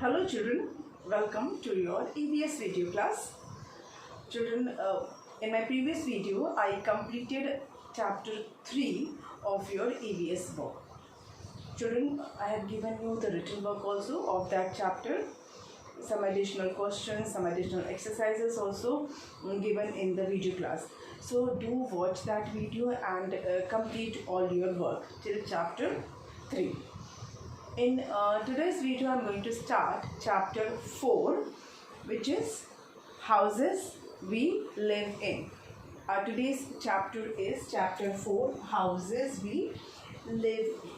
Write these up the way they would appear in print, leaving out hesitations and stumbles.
Hello children, welcome to your EVS video class. Children, in my previous video I completed chapter 3 of your EVS book. Children, I have given you the written work also of that chapter, some additional questions, some additional exercises also given in the video class. So do watch that video and complete all your work till chapter 3. In today's video, I'm going to start chapter 4, which is houses we live in. Today's chapter is chapter 4, houses we live in.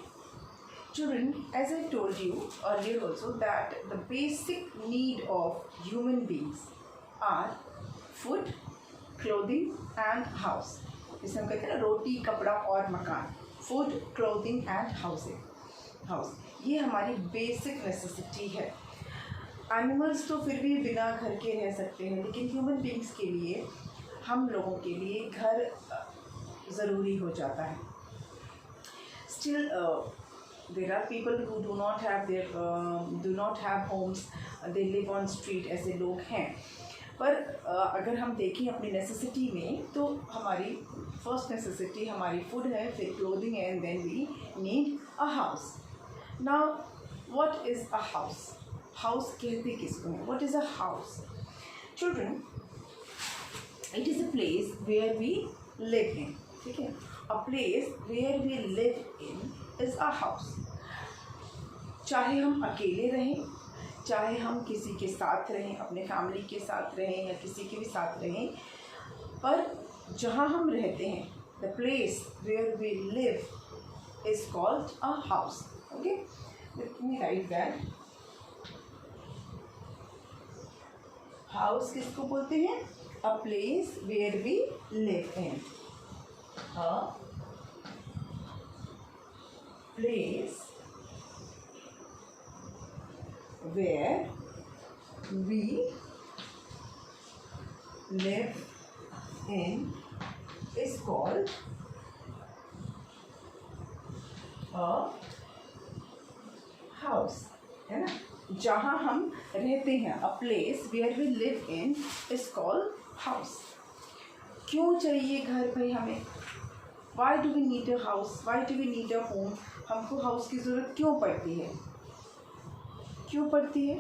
Children, as I told you earlier also that the basic need of human beings are food, clothing and house. जिसे हम कहते हैं ना रोटी, कपड़ा और मकान. Food, clothing and house. ये हमारी बेसिक नेसेसिटी है. एनिमल्स तो फिर भी बिना घर के रह सकते हैं, लेकिन ह्यूमन बींग्स के लिए, हम लोगों के लिए घर ज़रूरी हो जाता है. Still there are people who do not have homes, they live on street, ऐसे लोग हैं. पर अगर हम देखें अपनी नेसेसिटी में, तो हमारी फर्स्ट नेसेसिटी हमारी फूड है, फिर क्लोथिंग है, and then we need a house. Now, what is a house? House कहते किसको हैं? What is a house? Children, it is a place where we live in. ठीक है? A place where we live in is a house. चाहे हम अकेले रहें, चाहे हम किसी के साथ रहें, अपने फैमिली के साथ रहें या किसी के भी साथ रहें, पर जहाँ हम रहते हैं, the place where we live is called a house. Okay, let me write that. House किसको बोलते हैं? A place where we live in. A place where we live in is called a house, है ना. जहाँ हम रहते हैं, a place where we live in is called house. क्यों चाहिए घर भाई हमें? Why do we need a house? Why do we need a home? हमको हाउस की ज़रूरत क्यों पड़ती है? क्यों पड़ती है?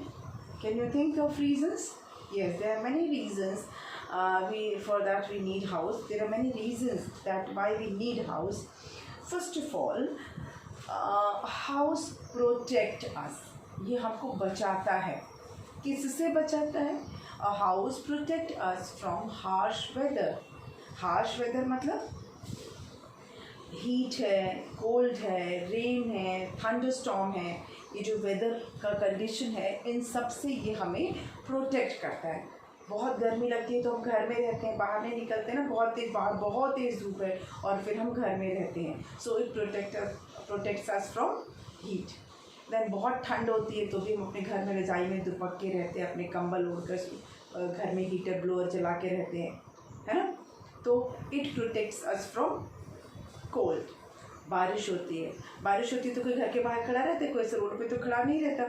Can you think of reasons? Yes, there are many reasons for that we need house. There are many reasons that why we need house. First of all, house protect us. ये हमको बचाता है. किससे बचाता है? A house protect us from harsh weather. Harsh weather मतलब heat है, cold है, रेन है, थंडरस्टॉर्म है. ये जो वेदर का कंडीशन है, इन सब से ये हमें प्रोटेक्ट करता है. बहुत गर्मी लगती है तो हम घर में रहते हैं, बाहर नहीं निकलते ना. बाहर बहुत तेज़ धूप है और फिर हम घर में रहते हैं. So it protects us from heat. Then बहुत ठंड होती है तो भी हम अपने घर में रजाई में दुपक के रहते हैं, अपने कंबल ओढ़कर घर में हीटर ब्लोअर चला के रहते हैं, है ना. तो it protects us from cold. बारिश होती है तो कोई घर के बाहर खड़ा रहता है, कोई ऐसे रोड पे तो खड़ा नहीं रहता.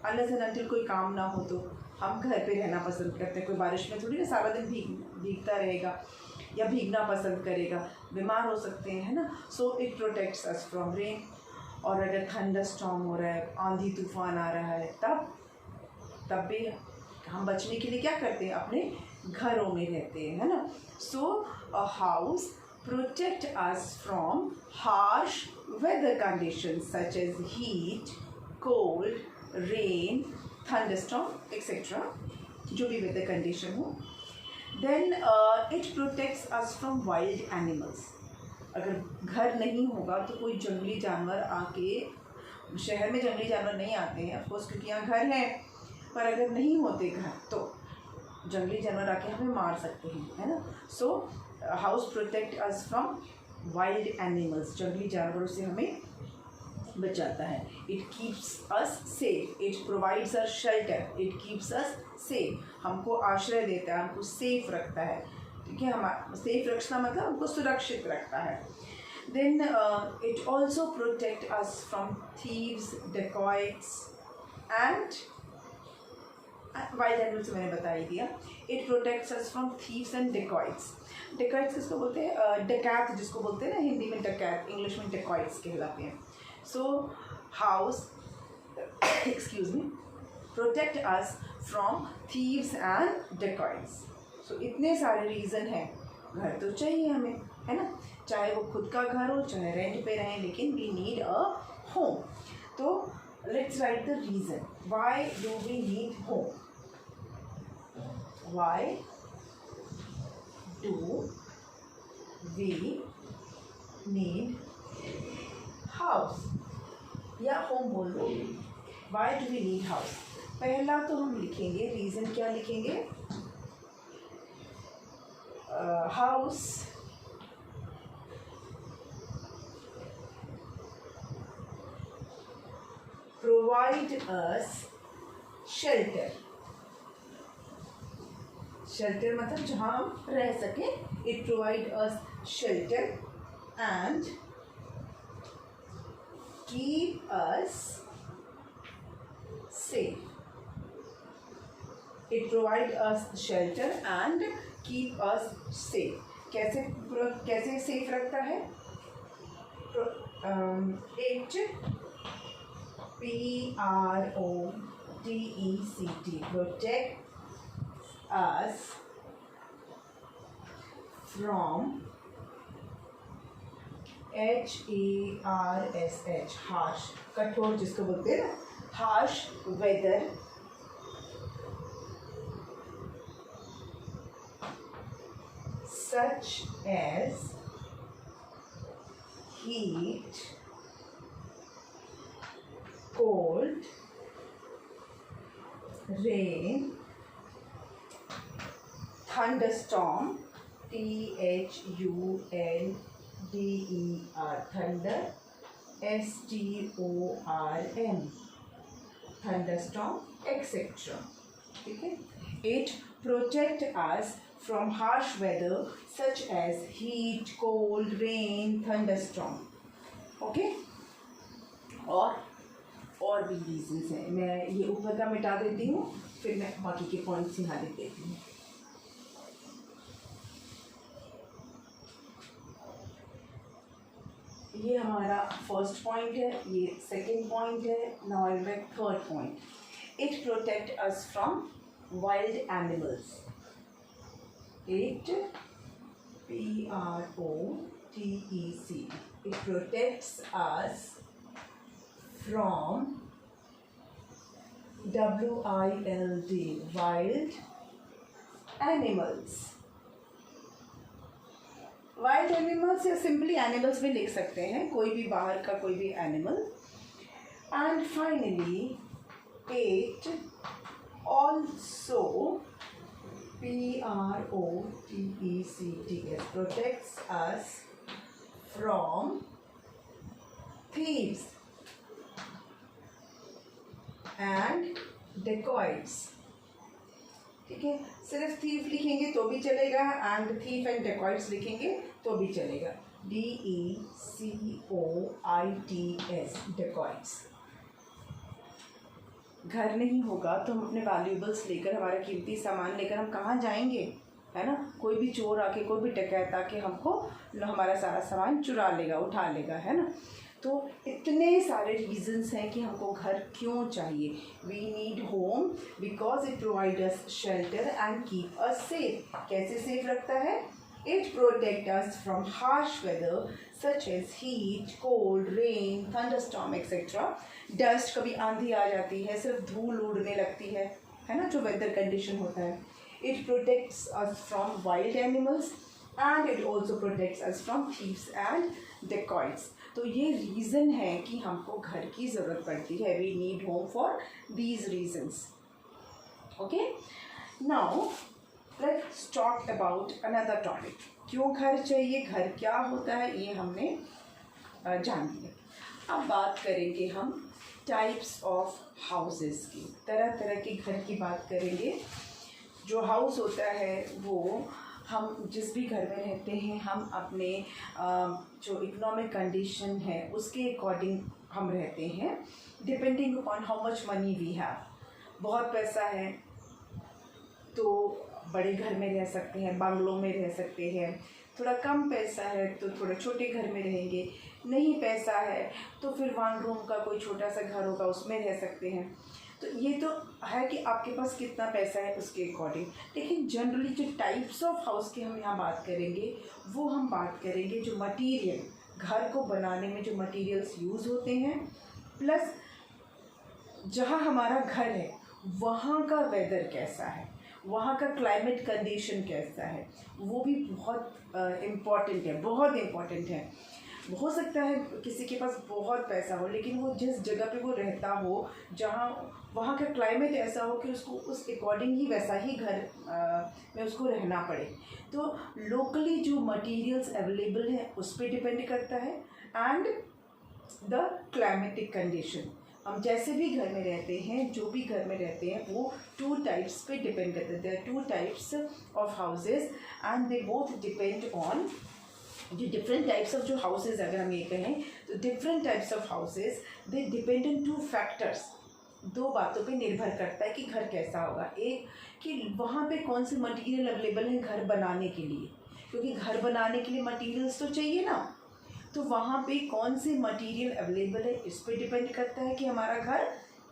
अनलेस एंड अनटिल कोई काम ना हो तो हम घर पे रहना पसंद करते हैं. कोई बारिश में थोड़ी ना सारा दिन भीगता रहेगा या भीगना पसंद करेगा, बीमार हो सकते हैं, है ना. सो it protects us from rain. और अगर थंडर स्टॉर्म हो रहा है, आंधी तूफान आ रहा है, तब भी हम बचने के लिए क्या करते हैं? अपने घरों में रहते हैं, है ना. So a house protect us from harsh weather conditions such as heat, cold, rain, thunderstorm etcetera, जो भी वेदर कंडीशन हो. Then it protects us from wild animals. अगर घर नहीं होगा तो कोई जंगली जानवर आके, शहर में जंगली जानवर नहीं आते हैं ऑफकोर्स क्योंकि यहाँ घर है, पर अगर नहीं होते घर तो जंगली जानवर आके हमें मार सकते हैं, है ना. So house protect us from wild animals. जंगली जानवरों से हमें बचाता है. It keeps us safe. It provides us shelter. It keeps us safe. हमको आश्रय देता है, हमको सेफ रखता है. ठीक है, हमारा सेफ रखना मतलब हमको सुरक्षित रखता है. Then it also protect us from thieves, dacoits and wild animals मैंने बता ही दिया. It protects us from thieves and dacoits. Dacoits किसको बोलते हैं? डकैत जिसको बोलते हैं ना, हिंदी में डकैत, इंग्लिश में डेकॉइट्स कहलाते हैं. So house excuse me protect us from thieves and dacoits. So इतने सारे रीज़न हैं. घर तो चाहिए हमें, है ना, चाहे वो खुद का घर हो चाहे रेंट पे रहें, लेकिन वी नीड अ होम. तो let's write the reason. Why do we need home? Why do we need house? या home बोल दो. Why do we need house? पहला तो हम लिखेंगे रीज़न. क्या लिखेंगे? House provide us shelter. Shelter मतलब जहाँ हम रह सकें. It provide us shelter and keep us safe. It provide us shelter and keep us safe. कैसे safe रखता है? It PROTECT protect us from HARSH harsh, कठोर जिसको बोलते हैं ना, harsh weather such as heat, cold, rain, thunderstorm, THUNDER, thunder, STORM, thunderstorm, etc. ठीक है. It protect us from harsh weather such as heat, cold, rain, thunderstorm. Okay. और भी reasons हैं. मैं ये ऊपर का मिटा देती हूँ, फिर मैं बाकी के पॉइंट्स यहाँ लिख देती हूँ. ये हमारा फर्स्ट पॉइंट है, ये सेकंड पॉइंट है. Now I will third point. It protect us from wild animals. It PROTEC. It protects us from WILD wild animals. Wild animals या सिंपली एनिमल्स भी लिख सकते हैं, कोई भी बाहर का कोई भी animal. And finally it also PROTECT protects us from thieves and dacoits. ठीक है. सिर्फ थीफ लिखेंगे तो भी चलेगा एंड थीफ एंड डेकॉइट्स लिखेंगे तो भी चलेगा. DECOITS dacoits. घर नहीं होगा तो हम अपने वैल्यूएबल्स लेकर, हमारा कीमती सामान लेकर हम कहाँ जाएंगे, है ना. कोई भी चोर आके, कोई भी डकैत आके हमको हमारा सारा सामान चुरा लेगा, उठा लेगा, है ना. तो इतने सारे रीजंस हैं कि हमको घर क्यों चाहिए. We need home because it provide us shelter and keep us safe. कैसे सेफ रखता है? It protect us from harsh weather such as heat, cold, rain, thunderstorm etcetera. Dust, कभी आंधी आ जाती है, सिर्फ धूल उड़ने लगती है ना, जो वेदर कंडीशन होता है. It protects us from wild animals and it also protects us from thieves and dacoits. तो ये रीज़न है कि हमको घर की ज़रूरत पड़ती है. We need home for these reasons. Okay. Now let's talk about another topic. क्यों घर चाहिए, घर क्या होता है, ये हमने जान लिया. अब बात करेंगे हम टाइप्स ऑफ हाउसेस की. तरह तरह के घर की बात करेंगे. जो हाउस होता है वो हम जिस भी घर में रहते हैं, हम अपने जो इकोनॉमिक कंडीशन है उसके अकॉर्डिंग हम रहते हैं, depending upon how much money we have. बहुत पैसा है तो बड़े घर में रह सकते हैं, बंगलों में रह सकते हैं। थोड़ा कम पैसा है तो थोड़े छोटे घर में रहेंगे। नहीं पैसा है तो फिर 1 रूम का कोई छोटा सा घर होगा, उसमें रह सकते हैं। तो ये तो है कि आपके पास कितना पैसा है उसके अकॉर्डिंग। लेकिन जनरली जो टाइप्स ऑफ हाउस की हम यहाँ बात करेंगे, वो हम बात करेंगे जो मटेरियल, घर को बनाने में जो मटेरियल्स यूज़ होते हैं, प्लस जहाँ हमारा घर है वहाँ का वेदर कैसा है, वहाँ का क्लाइमेट कंडीशन कैसा है, वो भी बहुत इम्पॉर्टेंट है, बहुत इम्पॉर्टेंट है। हो सकता है किसी के पास बहुत पैसा हो, लेकिन वो जिस जगह पे वो रहता हो, जहाँ वहाँ का क्लाइमेट ऐसा हो कि उसको उस अकॉर्डिंग ही वैसा ही घर में उसको रहना पड़े। तो लोकली जो मटेरियल्स अवेलेबल हैं उस पर डिपेंड करता है, एंड द क्लाइमेटिक कंडीशन। हम जैसे भी घर में रहते हैं, जो भी घर में रहते हैं, वो 2 टाइप्स पे डिपेंड करते हैं। There are 2 types of houses and they both depend on, जो डिफरेंट टाइप्स ऑफ जो हाउसेज, अगर हम ये कहें तो different types of houses they depend on 2 factors. 2 बातों पे निर्भर करता है कि घर कैसा होगा। एक कि वहाँ पे कौन से मटेरियल अवेलेबल हैं घर बनाने के लिए, क्योंकि घर बनाने के लिए मटेरियल्स तो चाहिए ना। तो वहाँ पे कौन से मटेरियल अवेलेबल है इस पर डिपेंड करता है कि हमारा घर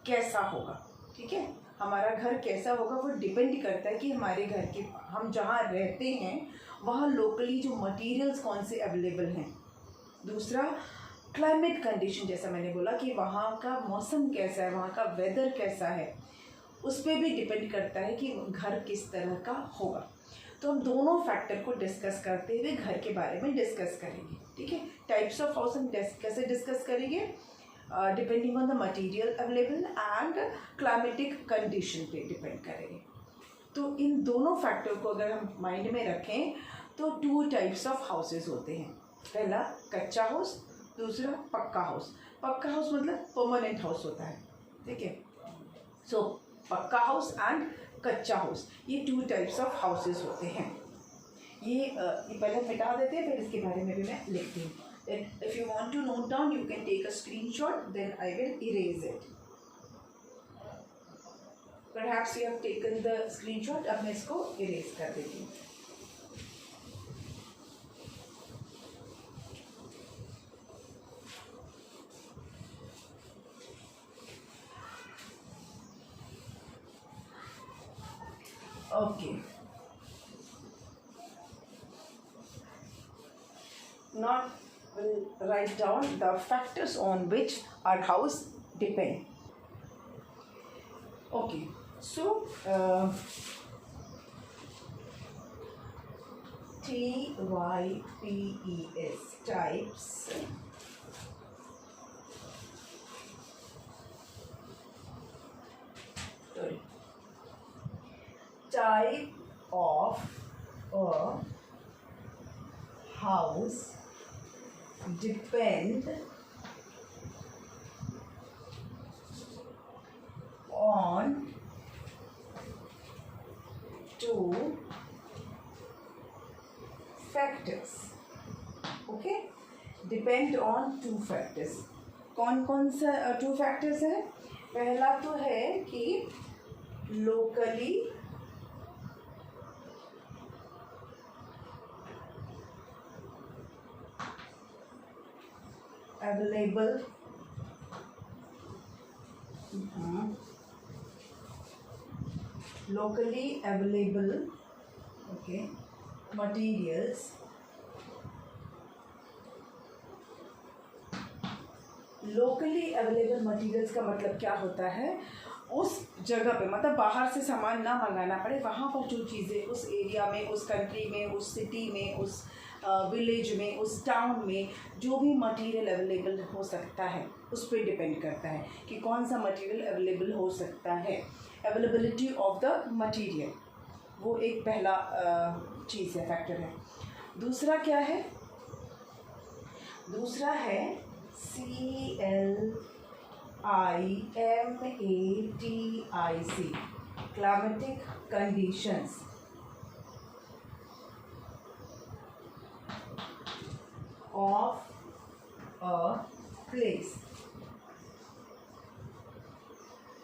कैसा होगा। ठीक है, हमारा घर कैसा होगा वो डिपेंड करता है कि हमारे घर के, हम जहाँ रहते हैं वहाँ लोकली जो मटेरियल्स कौन से अवेलेबल हैं। दूसरा, क्लाइमेट कंडीशन, जैसा मैंने बोला कि वहाँ का मौसम कैसा है, वहाँ का वेदर कैसा है, उस पर भी डिपेंड करता है कि घर किस तरह का होगा। तो हम दोनों फैक्टर को डिस्कस करते हुए घर के बारे में डिस्कस करेंगे। ठीक है, टाइप्स ऑफ हाउस हम कैसे डिस्कस करेंगे, depending on the material available and climatic condition पे डिपेंड करेंगे। तो इन दोनों फैक्टर को अगर हम माइंड में रखें तो 2 टाइप्स ऑफ हाउसेज होते हैं। पहला कच्चा हाउस, दूसरा पक्का हाउस। पक्का हाउस मतलब परमानेंट हाउस होता है। ठीक है, सो पक्का हाउस एंड कच्चा हाउस, ये 2 टाइप्स ऑफ हाउसेज होते हैं। ये पहले मिटा देते हैं, फिर इसके बारे में भी मैं लिखती हूँ। If you want to note down you can take a screenshot, then I will erase it. Perhaps you have taken the screenshot. अब मैं इसको इरेज कर देती हूँ। Okay. Now we'll write down the factors on which our house depend. Okay. So TYPES, types type of a house depend on 2 factors. Okay, depend on 2 factors. कौन कौन सा 2 factors है? पहला तो है कि locally available okay materials locally available materials का मतलब क्या होता है, उस जगह पे, मतलब बाहर से सामान ना मंगाना पड़े, वहाँ पर जो चीज़ें उस एरिया में, उस कंट्री में, उस सिटी में, उस विलेज में, उस टाउन में जो भी मटेरियल अवेलेबल हो सकता है उस पर डिपेंड करता है कि कौन सा मटेरियल अवेलेबल हो सकता है। अवेलेबिलिटी ऑफ द मटेरियल, वो एक पहला चीज़ है, फैक्टर है। दूसरा क्या है? दूसरा है CLIMATIC, climatic conditions of a place।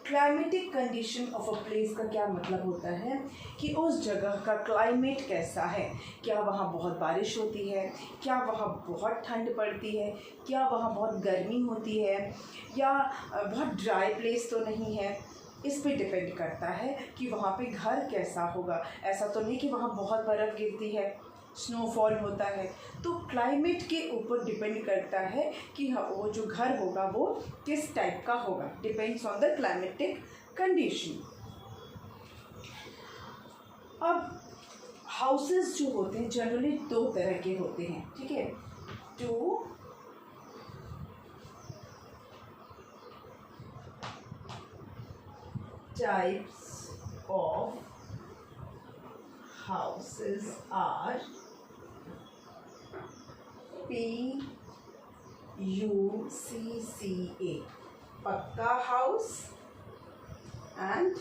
Climatic condition of a place का क्या मतलब होता है कि उस जगह का क्लाइमेट कैसा है। क्या वहाँ बहुत बारिश होती है, क्या वहाँ बहुत ठंड पड़ती है, क्या वहाँ बहुत गर्मी होती है, या बहुत ड्राई प्लेस तो नहीं है। इस पे डिपेंड करता है कि वहाँ पे घर कैसा होगा। ऐसा तो नहीं कि वहाँ बहुत बर्फ़ गिरती है, स्नोफॉल होता है। तो क्लाइमेट के ऊपर डिपेंड करता है कि वो जो घर होगा वो किस टाइप का होगा। Depends on the climatic condition. अब हाउसेस जो होते हैं जनरली दो तरह के होते हैं, ठीक है। Two types of houses are PUCCA, पक्का house, and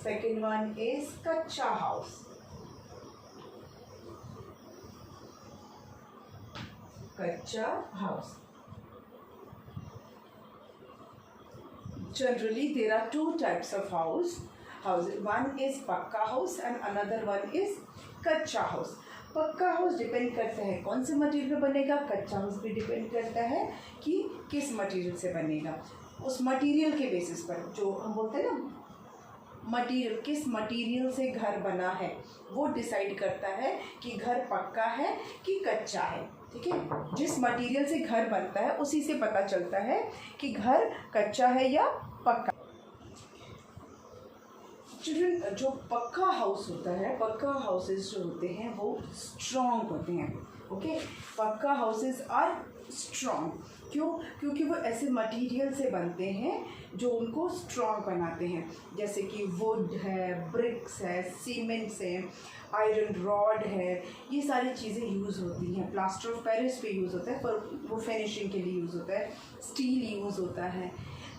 second one is कच्चा house. कच्चा house. Generally there are two types of houses. One is पक्का house and another one is कच्चा हाउस। पक्का हाउस डिपेंड करता है कौन से मटेरियल में बनेगा, कच्चा हाउस भी डिपेंड करता है कि किस मटेरियल से बनेगा। उस मटेरियल के बेसिस पर जो हम बोलते हैं ना, मटेरियल किस मटेरियल से घर बना है वो डिसाइड करता है कि घर पक्का है कि कच्चा है, ठीक है। जिस मटेरियल से घर बनता है उसी से पता चलता है कि घर कच्चा है या पक्का। चिल्ड्रन, जो पक्का हाउस होता है, पक्का हाउसेस जो होते हैं वो स्ट्रॉन्ग होते हैं, ओके। पक्का हाउसेस आर स्ट्रॉन्ग। क्यों? क्योंकि वो ऐसे मटेरियल से बनते हैं जो उनको स्ट्रॉन्ग बनाते हैं, जैसे कि वुड है, ब्रिक्स है, सीमेंट्स है, आयरन रॉड है, ये सारी चीज़ें यूज़ होती हैं। प्लास्टर ऑफ पेरिस पे यूज़ होता है पर वो फिनिशिंग के लिए यूज़ होता है। स्टील यूज़ होता है।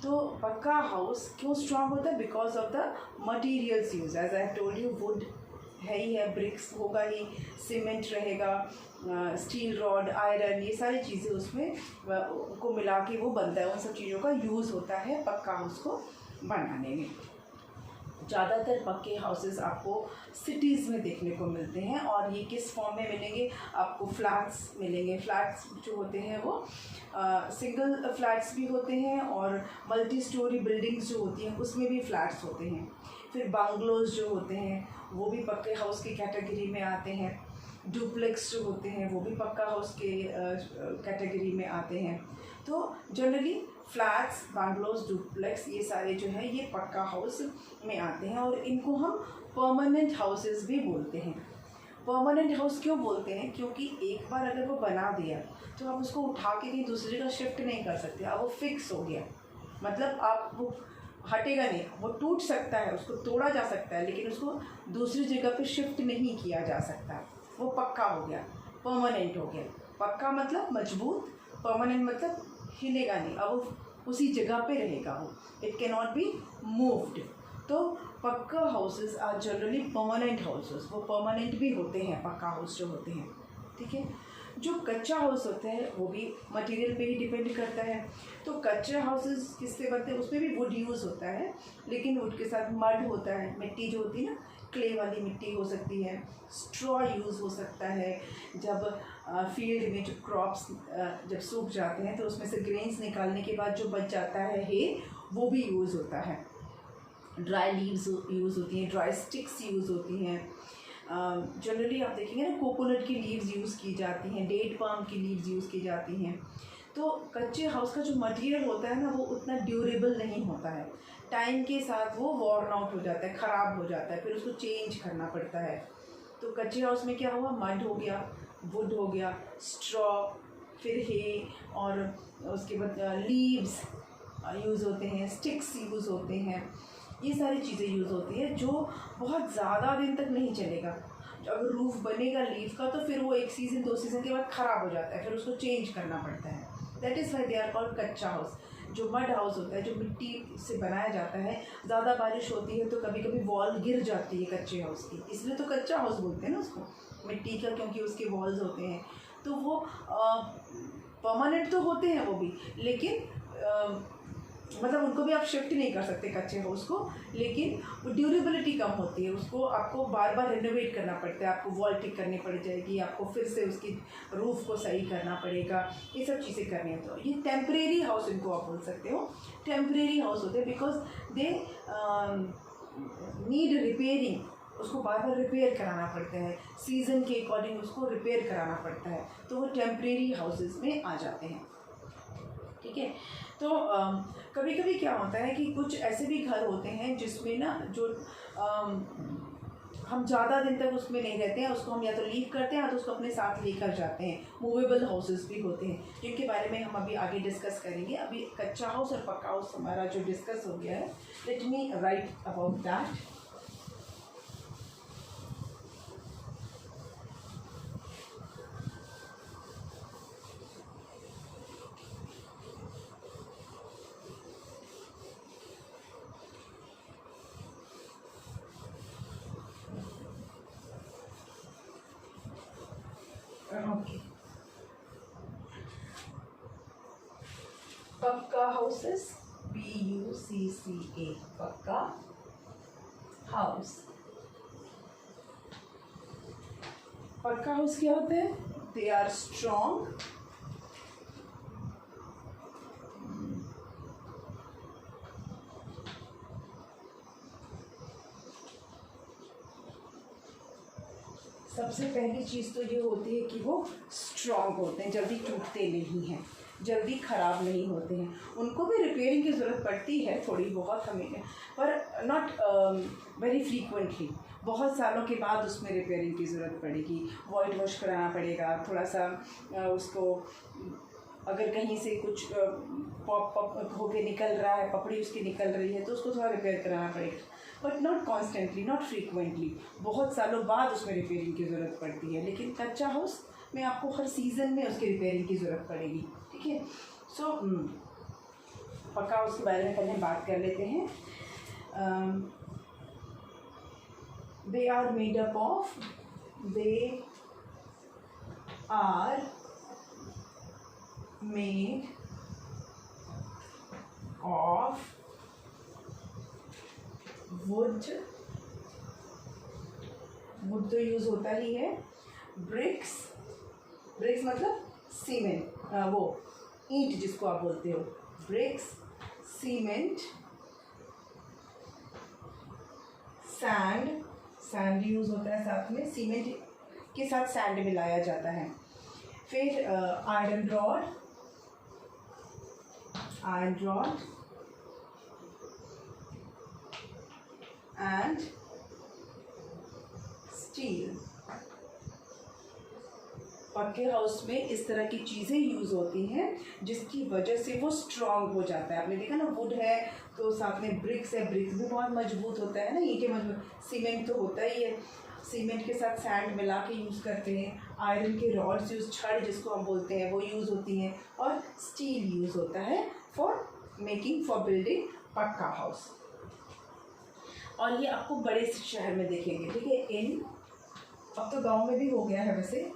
तो पक्का हाउस क्यों स्ट्रॉन्ग होता है? Because of the materials use. As I told you, wood है ही है, ब्रिक्स होगा ही, सीमेंट रहेगा, स्टील रॉड, आयरन, ये सारी चीज़ें उसमें को मिला के वो बनता है। उन सब चीज़ों का यूज़ होता है पक्का हाउस को बनाने में। ज़्यादातर पक्के हाउसेस आपको सिटीज़ में देखने को मिलते हैं। और ये किस फॉर्म में मिलेंगे? आपको फ्लैट्स मिलेंगे। फ्लैट्स जो होते हैं वो सिंगल फ्लैट्स भी होते हैं और मल्टी स्टोरी बिल्डिंग्स जो होती हैं उसमें भी फ्लैट्स होते हैं। फिर बंगलोज जो होते हैं वो भी पक्के हाउस की कैटेगरी में आते हैं। डुप्लेक्स जो होते हैं वो भी पक्का हाउस के कैटेगरी में आते हैं। तो जनरली फ्लैट्स, बंगलोज, डुप्लेक्स, ये सारे जो है ये पक्का हाउस में आते हैं और इनको हम परमानेंट हाउसेस भी बोलते हैं। परमानेंट हाउस क्यों बोलते हैं? क्योंकि एक बार अगर वो बना दिया तो आप उसको उठा के कहीं दूसरी जगह शिफ्ट नहीं कर सकते। अब वो फिक्स हो गया, मतलब आप वो हटेगा नहीं। वो टूट सकता है, उसको तोड़ा जा सकता है, लेकिन उसको दूसरी जगह पे शिफ्ट नहीं किया जा सकता। वो पक्का हो गया, परमानेंट हो गया। पक्का मतलब मजबूत, परमानेंट मतलब हिलेगा नहीं, अब वो उसी जगह पे रहेगा, वो it can not be moved. तो pucca houses are generally permanent houses. वो परमानेंट भी होते हैं पक्का हाउस जो होते हैं, ठीक है। जो कच्चा हाउस होता है वो भी मटेरियल पे ही डिपेंड करता है। तो कच्चे हाउसेस किससे बनते हैं? उसमें भी वुड यूज़ होता है, लेकिन वुड के साथ मड होता है, मिट्टी जो होती है ना, क्ले वाली मिट्टी हो सकती है, स्ट्रॉ यूज़ हो सकता है। जब फील्ड में जो क्रॉप्स जब सूख जाते हैं तो उसमें से ग्रेन्स निकालने के बाद जो बच जाता है हे, वो भी यूज़ होता है। ड्राई लीव्स यूज़ होती हैं, ड्राई स्टिक्स यूज़ होती हैं। जनरली आप देखेंगे ना, कोकोनट की लीव्स यूज़ की जाती हैं, डेट पाम की लीव्स यूज़ की जाती हैं। तो कच्चे हाउस का जो मटेरियल होता है ना वो उतना ड्यूरेबल नहीं होता है। टाइम के साथ वो वॉर्न आउट हो जाता है, ख़राब हो जाता है, फिर उसको चेंज करना पड़ता है। तो कच्चे हाउस में क्या हुआ? मड हो गया, वुड हो गया, स्ट्रॉ, फिर हे, और उसके बाद लीव्स यूज़ होते हैं, स्टिक्स यूज़ होते हैं। ये सारी चीज़ें यूज़ होती है जो बहुत ज़्यादा दिन तक नहीं चलेगा। अगर रूफ़ बनेगा लीफ का तो फिर वो 1 सीज़न 2 सीज़न के बाद ख़राब हो जाता है, फिर उसको चेंज करना पड़ता है। That is why they are called kutcha house. जो मड हाउस होता है, जो मिट्टी से बनाया जाता है, ज़्यादा बारिश होती है तो कभी कभी वॉल गिर जाती है कच्चे हाउस की, इसलिए तो कच्चा हाउस बोलते हैं ना उसको, मिट्टी का, क्योंकि उसके वॉल्स होते हैं। तो वो परमानेंट तो होते हैं वो भी, लेकिन मतलब उनको भी आप शिफ्ट नहीं कर सकते कच्चे हाउस को, लेकिन वो ड्यूरेबिलिटी कम होती है, उसको आपको बार बार रेनोवेट करना पड़ता है, आपको वॉल ठीक करनी पड़ जाएगी, आपको फिर से उसकी रूफ को सही करना पड़ेगा, ये सब चीज़ें करनी है। तो ये टेम्परेरी हाउस इनको आप बोल सकते हो, टेम्परेरी हाउस होते हैं बिकॉज दे नीड रिपेयरिंग, उसको बार बार रिपेयर कराना पड़ता है, सीज़न के अकॉर्डिंग उसको रिपेयर कराना पड़ता है, तो वो टेम्परेरी हाउसेस में आ जाते हैं। ठीक है, तो कभी कभी क्या होता है कि कुछ ऐसे भी घर होते हैं जिसमें ना जो हम ज़्यादा दिन तक उसमें नहीं रहते हैं, उसको हम या तो लीव करते हैं या तो उसको अपने साथ लेकर जाते हैं। मूवेबल हाउसेस भी होते हैं जिनके बारे में हम अभी आगे डिस्कस करेंगे। अभी कच्चा हाउस और पक्का हाउस हमारा जो डिस्कस हो गया है, let me right about that. Okay. पक्का हाउसेस, PUCCA, पक्का हाउस। पक्का हाउस क्या होते हैं? दे आर स्ट्रॉन्ग, सबसे पहली चीज़ तो ये होती है कि वो स्ट्रॉन्ग होते हैं, जल्दी टूटते नहीं हैं, जल्दी ख़राब नहीं होते हैं। उनको भी रिपेयरिंग की ज़रूरत पड़ती है थोड़ी बहुत हमें, पर नॉट वेरी फ्रीक्वेंटली। बहुत सालों के बाद उसमें रिपेयरिंग की ज़रूरत पड़ेगी, वाइट वॉश कराना पड़ेगा, थोड़ा सा उसको अगर कहीं से कुछ पॉप पॉप होके निकल रहा है, पपड़ी उसकी निकल रही है तो उसको थोड़ा रिपेयर कराना पड़ेगा, but not constantly, not frequently. बहुत सालों बाद उसमें रिपेयरिंग की ज़रूरत पड़ती है, लेकिन कच्चा हाउस में आपको हर सीज़न में उसकी रिपेयरिंग की ज़रूरत पड़ेगी। ठीक है, सो पक्का हाउस के बारे में पहले बात कर लेते हैं। They are made up of, they are made of wood, wood तो यूज़ होता ही है, ब्रिक्स, ब्रिक्स मतलब सीमेंट, वो ईंट जिसको आप बोलते हो, bricks, cement, sand, sand use होता है साथ में, सीमेंट के साथ सैंड मिलाया जाता है। फिर iron rod, iron rod and steel. पक्के हाउस में इस तरह की चीज़ें यूज़ होती हैं जिसकी वजह से वो स्ट्रॉन्ग हो जाता है। आपने देखा ना, वुड है तो साथ में ब्रिक्स है, ब्रिक्स भी बहुत मजबूत होता है ना, ईंटें मजबूत, सीमेंट तो होता ही है, सीमेंट के साथ सैंड मिला के यूज़ करते हैं, आयरन के रॉड्स यूज़, छड़ जिसको हम बोलते हैं वो यूज़ होती हैं, और स्टील यूज़ होता है फॉर मेकिंग, फॉर बिल्डिंग पक्का हाउस। और ये आपको बड़े शहर में देखेंगे। ठीक है, इन, अब तो गांव में भी हो गया है वैसे,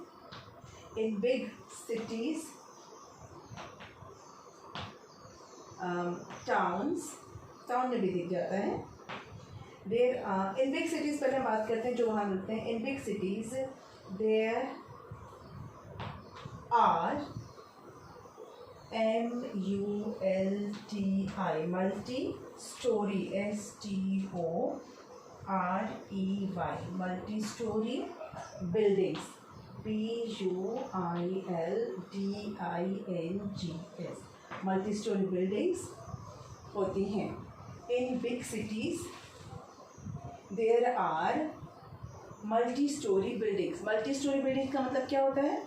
in big cities, towns, town में भी दिख जाता है। देयर इन बिग सिटीज़, पहले बात करते हैं जो वहाँ मिलते हैं। In big cities there are MULTI, multi storey, STOREY, multi storey buildings, BUILDINGS, multi storey buildings होती हैं। In big cities there are multi storey buildings. Multi storey buildings का मतलब क्या होता है?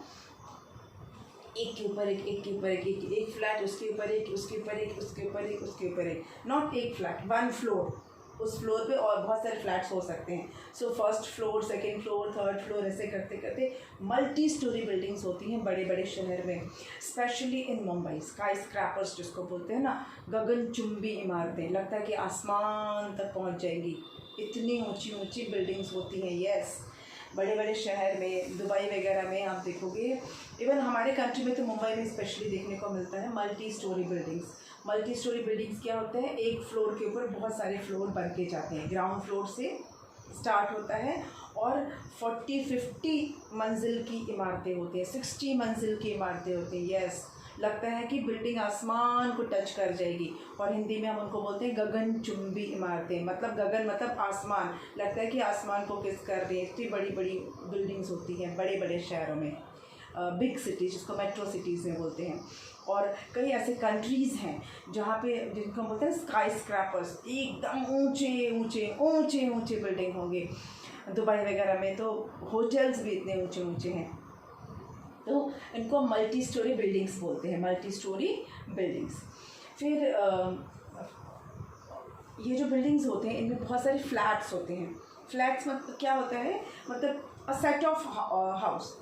एक के ऊपर एक, एक के ऊपर एक, एक फ्लैट, उसके ऊपर एक, उसके ऊपर एक, उसके ऊपर एक, उसके ऊपर एक, नॉट एक फ्लैट, वन फ्लोर, उस फ्लोर पे और बहुत सारे फ्लैट्स हो सकते हैं। So first floor, second floor, third floor, ऐसे करते करते मल्टी स्टोरी बिल्डिंग्स होती हैं बड़े बड़े शहर में, specially in Mumbai. Sky scrapers जिसको बोलते हैं ना, गगनचुंबी इमारतें, लगता है कि आसमान तक पहुंच जाएंगी, इतनी ऊंची ऊंची बिल्डिंग्स होती हैं। यस, बड़े बड़े शहर में, दुबई वगैरह में आप देखोगे, इवन हमारे कंट्री में तो मुंबई में स्पेशली देखने को मिलता है multi storey buildings. Multi storey buildings क्या होते हैं, एक फ्लोर के ऊपर बहुत सारे फ्लोर बनते जाते हैं। ग्राउंड फ्लोर से स्टार्ट होता है और 40-50 मंजिल की इमारतें होती हैं, 60 मंजिल की इमारतें होती हैं। यस, लगता है कि बिल्डिंग आसमान को टच कर जाएगी, और हिंदी में हम उनको बोलते हैं गगनचुंबी इमारतें। मतलब गगन मतलब आसमान, लगता है कि आसमान को किस कर रही है। इतनी बड़ी बड़ी बिल्डिंग्स होती हैं बड़े बड़े शहरों में, बिग सिटीज़ जिसको मेट्रो सिटीज़ में बोलते हैं। और कई ऐसे कंट्रीज़ हैं जहाँ पे जिनको हम बोलते हैं स्काई स्क्रैपर्स, एकदम ऊंचे ऊंचे ऊंचे ऊंचे बिल्डिंग होंगे। दुबई वगैरह में तो होटल्स भी इतने ऊंचे ऊंचे हैं, तो इनको मल्टी स्टोरी बिल्डिंग्स बोलते हैं, मल्टी स्टोरी बिल्डिंग्स। फिर ये जो बिल्डिंग्स होते हैं इनमें बहुत सारे फ्लैट्स होते हैं। फ्लैट्स मतलब क्या होता है, मतलब a set of house.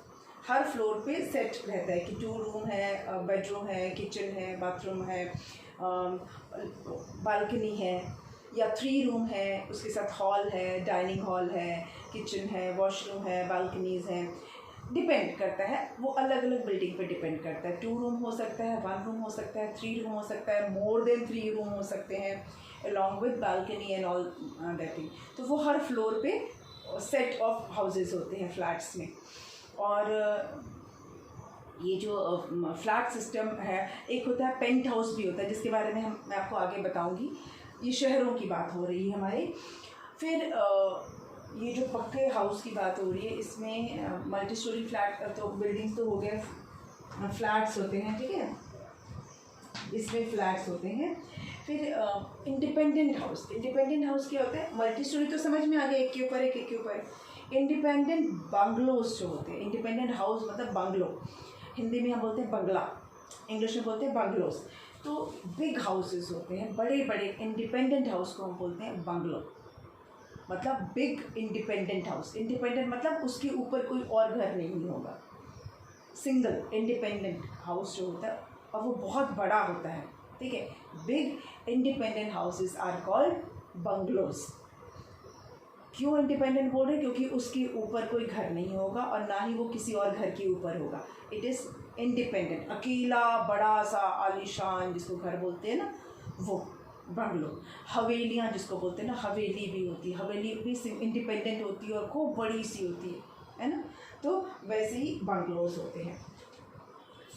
Her floor पे सेट रहता है कि 2 रूम है, बेडरूम है, किचन है, बाथरूम है, बालकनी है, या 3 रूम है, उसके साथ हॉल है, डाइनिंग हॉल है, किचन है, वॉशरूम है, बालकनीज़ हैं। डिपेंड करता है, वो अलग अलग बिल्डिंग पे डिपेंड करता है। 2 रूम हो सकता है, 1 रूम हो सकता है, 3 रूम हो सकता है, मोर देन 3 रूम हो सकते हैं, along with balcony and all that thing. तो वो हर फ्लोर पे सेट ऑफ हाउसेस होते हैं फ्लैट्स में। और ये जो फ्लैट सिस्टम है, एक होता है पेंट हाउस भी होता है, जिसके बारे में मैं आपको आगे बताऊंगी। ये शहरों की बात हो रही है हमारे। फिर ये जो पक्के हाउस की बात हो रही है, इसमें मल्टी स्टोरी फ्लैट तो बिल्डिंग्स तो हो गए, फ्लैट्स होते हैं, ठीक है, इसमें फ्लैट्स होते हैं। फिर इंडिपेंडेंट हाउस। इंडिपेंडेंट हाउस क्या होता है, मल्टी स्टोरी तो समझ में आ गया, एक के ऊपर एक, एक के ऊपर एक। इंडिपेंडेंट बंगलोज जो होते हैं, इंडिपेंडेंट हाउस मतलब बंगलो, हिंदी में हम बोलते हैं बंगला, इंग्लिश में बोलते हैं बंगलोज। तो बिग हाउसेस होते हैं, बड़े बड़े इंडिपेंडेंट हाउस को हम बोलते हैं बंगलो, मतलब बिग इंडिपेंडेंट हाउस। इंडिपेंडेंट मतलब उसके ऊपर कोई और घर नहीं होगा, सिंगल इंडिपेंडेंट हाउस जो होता है, और वो बहुत बड़ा होता है, ठीक है। Big independent houses are called bungalows. क्यों इंडिपेंडेंट बोल रहे हैं, क्योंकि उसके ऊपर कोई घर नहीं होगा और ना ही वो किसी और घर के ऊपर होगा। इट इज़ इंडिपेंडेंट, अकेला बड़ा सा आलीशान जिसको घर बोलते हैं ना, वो बंगलो। हवेलियाँ जिसको बोलते हैं ना, हवेली भी होती है, हवेली भी इंडिपेंडेंट होती है और खूब बड़ी सी होती है ना। तो वैसे ही बंगलोज होते हैं।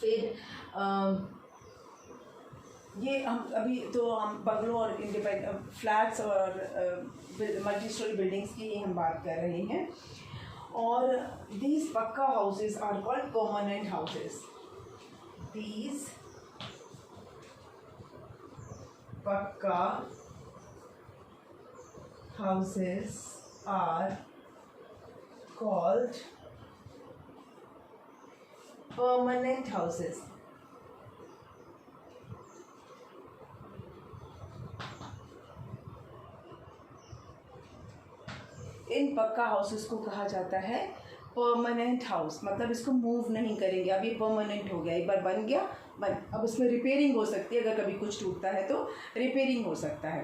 फिर ये हम अभी तो हम बंगलो और इंडिपेंडेंट फ्लैट्स और मल्टी स्टोरी बिल्डिंग्स की ही हम बात कर रहे हैं। और these pucca houses are called permanent houses. These pucca houses are called permanent houses. इन पक्का हाउसेस को कहा जाता है परमानेंट हाउस, मतलब इसको मूव नहीं करेंगे। अब ये परमानेंट हो गया, एक बार बन गया बन, अब उसमें रिपेयरिंग हो सकती है, अगर कभी कुछ टूटता है तो रिपेयरिंग हो सकता है।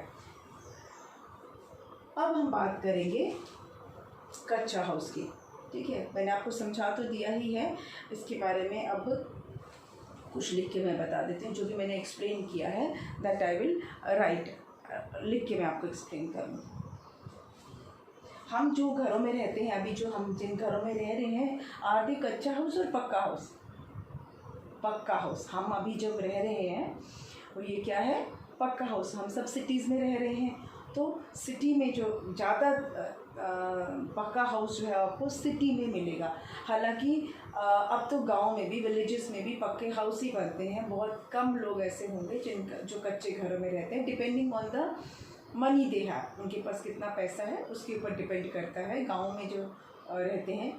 अब हम बात करेंगे कच्चा हाउस की, ठीक है। मैंने आपको समझा तो दिया ही है, इसके बारे में अब कुछ लिख के मैं बता देती हूँ, जो भी मैंने एक्सप्लेन किया है दैट आई विल राइट, लिख के मैं आपको एक्सप्लेन करूँगी। हम जो घरों में रहते हैं अभी, जो हम जिन घरों में रह रहे हैं, आर दे कच्चा हाउस और पक्का हाउस। पक्का हाउस हम अभी जब रह रहे हैं वो ये क्या है, पक्का हाउस। हम सब सिटीज़ में रह रहे हैं, तो सिटी में जो ज़्यादा पक्का हाउस जो है आपको सिटी में मिलेगा। हालांकि अब तो गांव में भी, विलेजेस में भी पक्के हाउस ही बनते हैं। बहुत कम लोग ऐसे होंगे जिनका जो कच्चे घरों में रहते हैं, depending on the money they have, उनके पास कितना पैसा है उसके ऊपर डिपेंड करता है। गांव में जो रहते हैं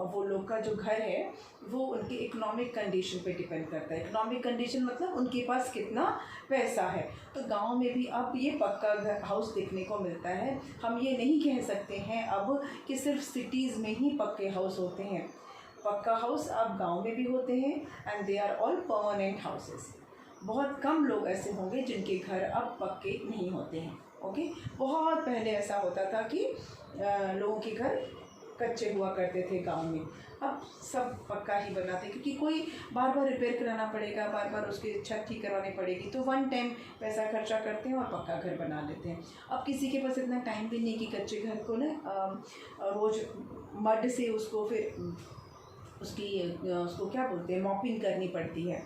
वो लोग का जो घर है वो उनकी इकोनॉमिक कंडीशन पे डिपेंड करता है। इकोनॉमिक कंडीशन मतलब उनके पास कितना पैसा है। तो गांव में भी अब ये पक्का घर हाउस देखने को मिलता है। हम ये नहीं कह सकते हैं अब कि सिर्फ सिटीज़ में ही पक्के हाउस होते हैं। पक्का हाउस अब गांव में भी होते हैं and they are all permanent houses. बहुत कम लोग ऐसे होंगे जिनके घर अब पक्के नहीं होते हैं। ओके, बहुत पहले ऐसा होता था कि लोगों के घर कच्चे हुआ करते थे गांव में, अब सब पक्का ही बनाते, क्योंकि कोई बार बार रिपेयर कराना पड़ेगा, बार बार उसकी छत ठीक करवानी पड़ेगी, तो वन टाइम पैसा खर्चा करते हैं और पक्का घर बना लेते हैं। अब किसी के पास इतना टाइम भी नहीं कि कच्चे घर को ना रोज़ मड से उसको फिर उसको क्या बोलते हैं, मॉपिंग करनी पड़ती है,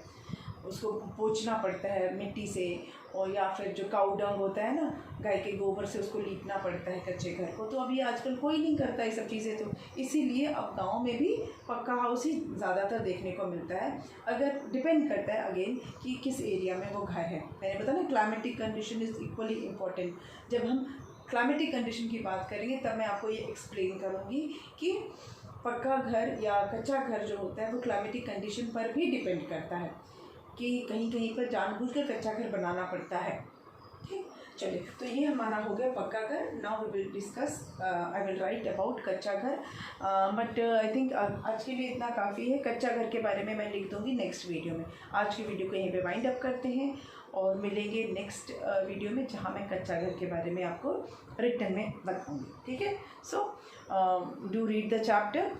उसको पोंछना पड़ता है मिट्टी से, और या फिर जो काऊ डंग होता है ना, गाय के गोबर से उसको लीपना पड़ता है कच्चे घर को। तो अभी आजकल कोई नहीं करता ये सब चीज़ें, तो इसीलिए अब गांव में भी पक्का हाउस ही ज़्यादातर देखने को मिलता है। अगर डिपेंड करता है अगेन कि किस एरिया में वो घर है। मैंने बताया ना, climatic condition is equally important. जब हम क्लाइमेटिक कंडीशन की बात करेंगे तब मैं आपको ये एक्सप्लेन करूँगी कि पक्का घर या कच्चा घर जो होता है वो क्लाइमेटिक कंडीशन पर भी डिपेंड करता है, कि कहीं कहीं पर जानबूझकर कच्चा घर बनाना पड़ता है। ठीक, चलिए, तो ये हमारा हो गया पक्का घर। Now we will discuss, I will write about kutcha ghar, but I think आज के लिए इतना काफ़ी है। कच्चा घर के बारे में मैं लिख दूँगी नेक्स्ट वीडियो में। आज की वीडियो को यहीं पे वाइंड अप करते हैं और मिलेंगे नेक्स्ट वीडियो में, जहाँ मैं कच्चा घर के बारे में आपको रिटन में बताऊँगी। ठीक है, so do read the chapter,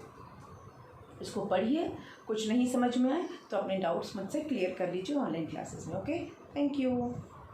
इसको पढ़िए। कुछ नहीं समझ में आए तो अपने डाउट्स मुझसे क्लियर कर लीजिए ऑनलाइन क्लासेस में। Okay, thank you.